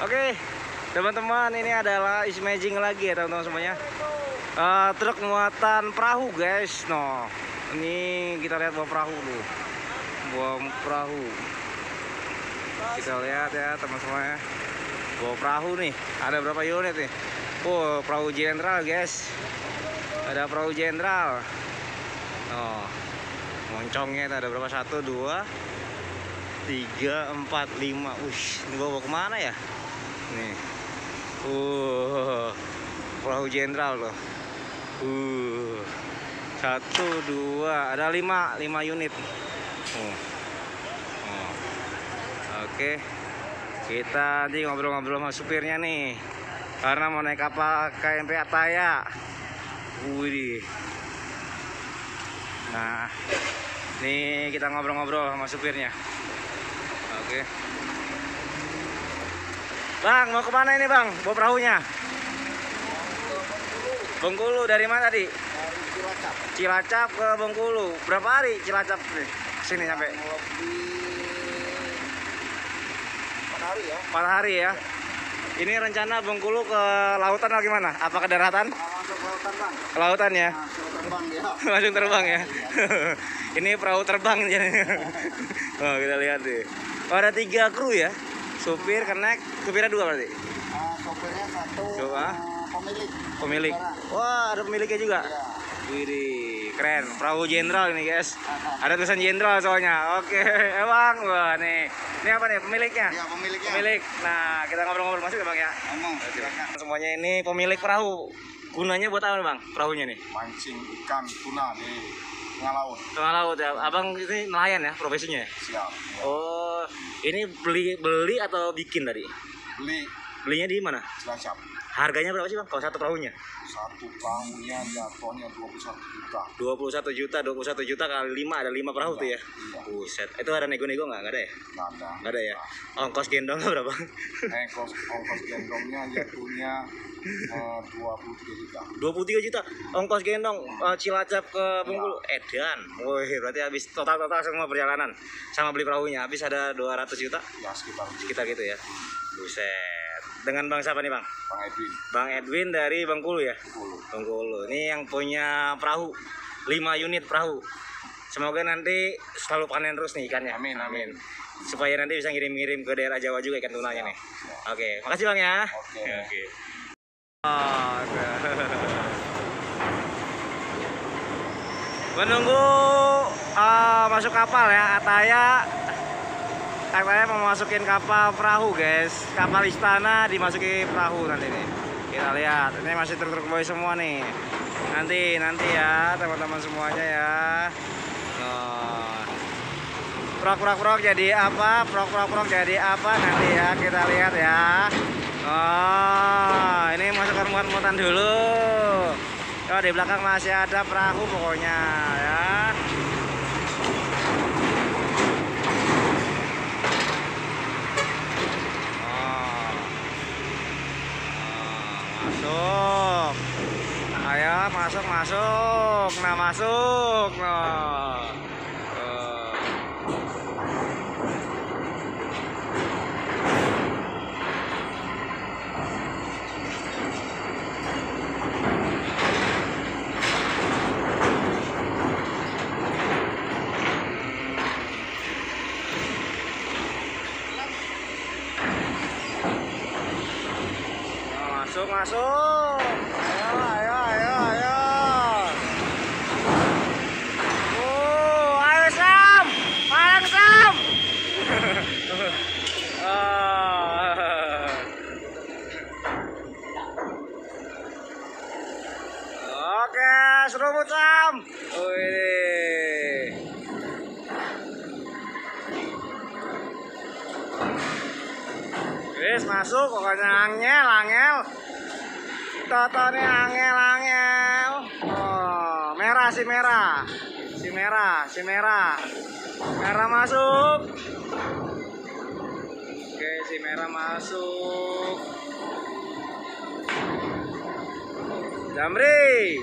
Oke, teman-teman, ini adalah imaging lagi ya teman-teman semuanya. Truk muatan perahu guys. No, ini kita lihat bawa perahu dulu. Bawa perahu. Kita lihat ya teman-teman semuanya. Bawa perahu nih. Ada berapa unit nih? Oh, perahu jenderal guys. Ada perahu jenderal. Oh, moncongnya ada berapa? 1, 2, 3, 4, 5. Ini bawa kemana ya? Nih. Perahu jenderal loh. 1, 2, ada 5 unit. Oke. Kita nanti ngobrol-ngobrol sama supirnya nih. Karena mau naik kapal KMP Ataya. Wih. Nah, nih kita ngobrol-ngobrol sama supirnya. Oke. Bang, mau kemana ini bang? Bawa perahunya? Bengkulu, dari mana tadi? Dari Cilacap. Cilacap ke Bengkulu. Berapa hari Cilacap nih? Sini sampai? 4 hari ya. 4 hari ya. Ini rencana Bengkulu ke lautan atau gimana? Apa ke daratan? Masuk lautan bang. Ke lautan ya? Masuk terbang ya. Langsung terbang ya? Ini perahu terbang jadinya. Oh, kita lihat deh. Oh, ada 3 kru ya? Supir, kenek, supirnya 2 berarti? Sopirnya 1, Coba. pemilik. Wah, ada pemiliknya juga? Ya. Widih, keren. Perahu jenderal ini guys. Ada tulisan jenderal soalnya. Oke, emang. Wah, nih. Ini apa nih pemiliknya? Ya, pemiliknya. Pemilik. Nah, kita ngobrol-ngobrol masuk ya bang ya? Ngomong, silakan. Semuanya ini pemilik perahu. Gunanya buat apa bang? Perahunya nih? Mancing ikan tuna di tengah laut. Tengah laut ya. Abang ini nelayan ya profesinya? Siap. Ya. Oh, ini beli atau bikin tadi? Beli Belinya di mana? Cilacap. Harganya berapa sih bang? Kalau satu perahunya? Satu perahunya jatuhnya 21 juta. 21 juta kali 5, ada 5 perahu tuh ya? Iya. Buset, itu ada nego-nego nggak? Nggak ada ya? Nggak ada ya? Ongkos gendong berapa? Ongkos gendongnya jatuhnya 23 juta. 23 juta ongkos gendong Cilacap ke Bengkulu. Edan. Wih, berarti habis total semua perjalanan sama beli perahunya habis ada 200 juta. Ya Sekitar gitu ya. Buset. Dengan bang siapa nih bang? Bang Edwin. Bang Edwin dari Bengkulu ya? Bengkulu. Bengkulu. Ini yang punya perahu 5 unit perahu. Semoga nanti selalu panen terus nih ikannya. Amin. Supaya nanti bisa ngirim-ngirim ke daerah Jawa juga ikan tunanya nih. Oke, makasih bang ya. Oke. Menunggu masuk kapal ya. Ataya mau masukin kapal perahu guys. Kapal istana dimasuki perahu nanti nih. Kita lihat. Ini masih truk boy semua nih. Nanti ya teman-teman semuanya ya. Prok jadi apa? Prok jadi apa nanti ya kita lihat ya. Ini masukkan muatan dulu. Oh, di belakang masih ada perahu pokoknya ya. Masuk. Ayo masuk. Nah, masuk. Nah. Masuk. Ayo. Ayo Sam. Palang Sam. Oke, seruput Sam. Wih. Wis masuk pokoknya angel. Totonya angel. Oh, merah. Merah masuk. Oke, si merah masuk. Jamri.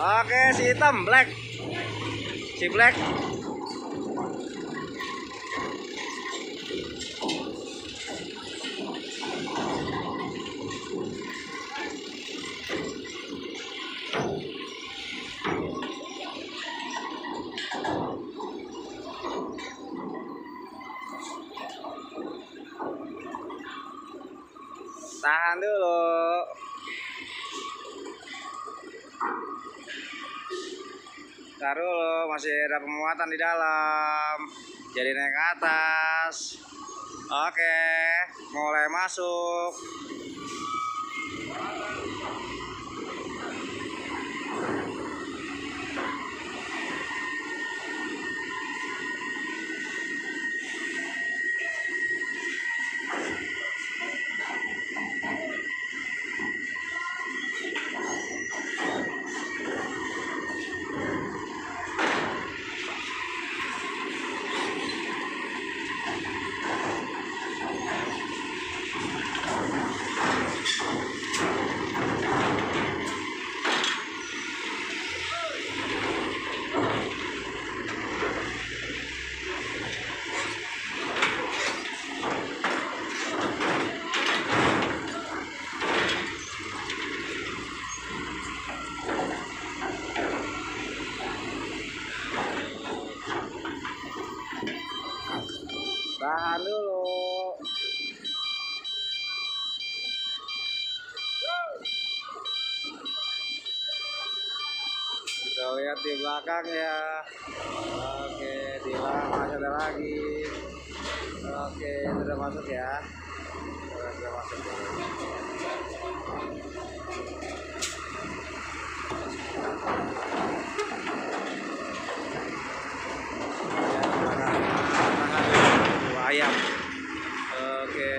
Oke, si hitam, black. Si black. Tahan dulu. Taruh dulu, masih ada pemuatan di dalam. Jadi naik ke atas. Oke, mulai masuk. Tahan dulu. Kita lihat di belakang ya. Oke, di belakang masih ada lagi. Oke, sudah masuk ya. Sudah masuk ya. Ayam. Oke.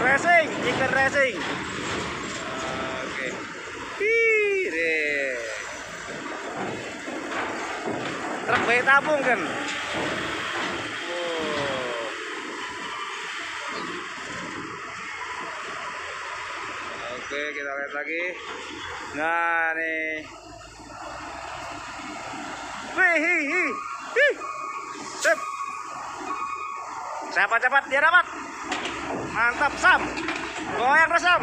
Racing, chicken racing. Oke. Deh. Truk bayi tabung kan. Oke, kita lihat lagi. Nah, nih. Wih. Sip. Cepat, dia dapat. Mantap, Sam. Goyang terus, Sam.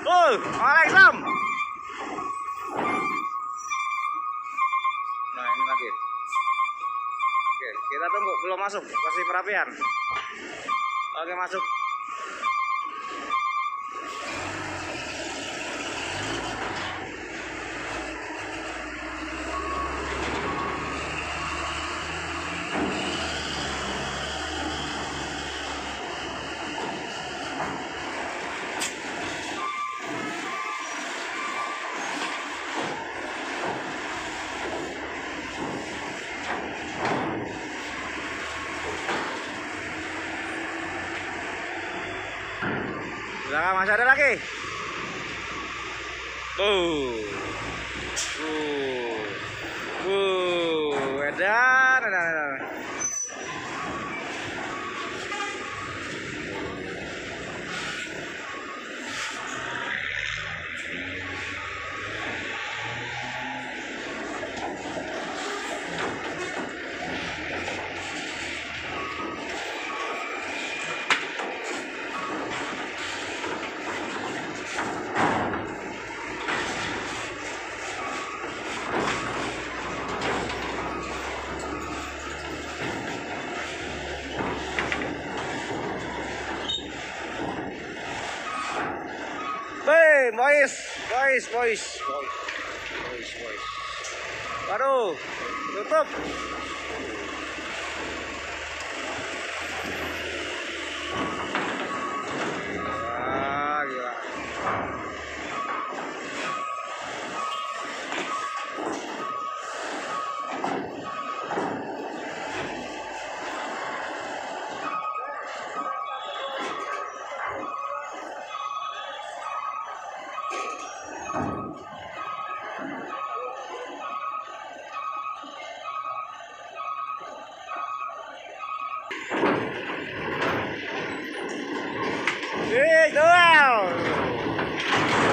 Oleh, Sam. Nah, ini lagi. Oke, kita tunggu. Belum masuk. Kasih perapian. Oke, masuk. Belakang masih ada lagi. Edan. Boys. Waduh, tutup. Gila. guys. Wow.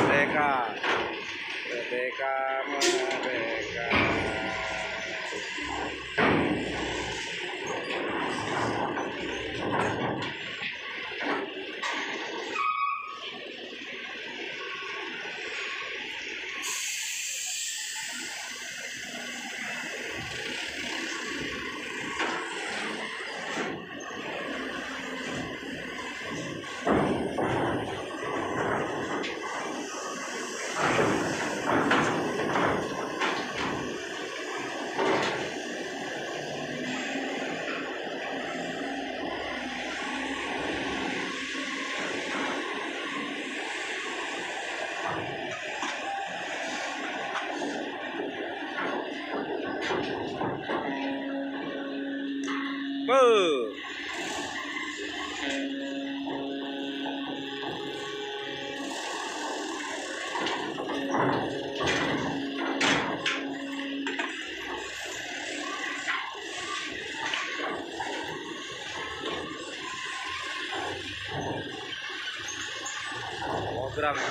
Merdeka. Merdeka, merdeka. Buh. Program ya.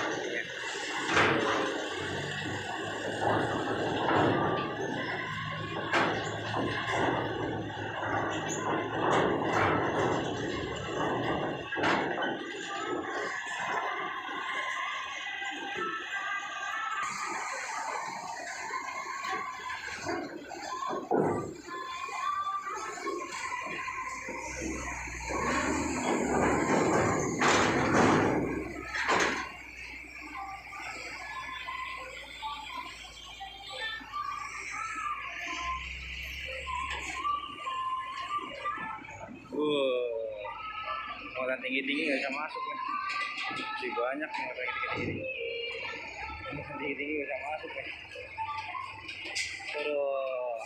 Muatan tinggi-tinggi nggak bisa masuk nih. Masih banyak muatan tinggi-tinggi. Muatan tinggi-tinggi nggak bisa masuk nih. Terus.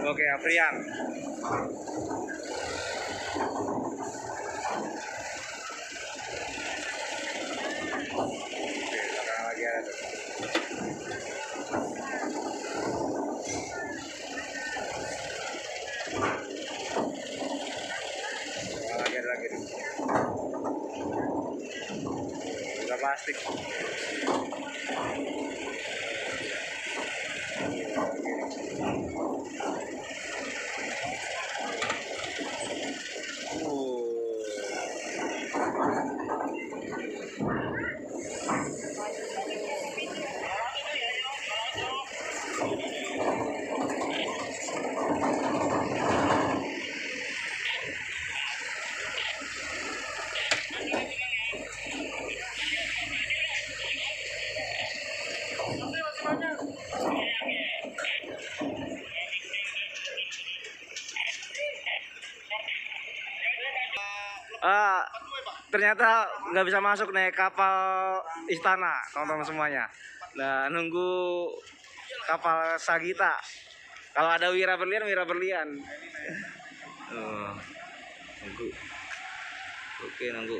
Oke, Aprian. Oke, sekarang lagi ada tuh. Lagi ada lagi tuh. Udah plastik. Ternyata nggak bisa masuk nih kapal Istana, teman-teman semuanya. Nah, nunggu kapal Sagita. Kalau ada Wira berlian. Nunggu. Oke, nunggu.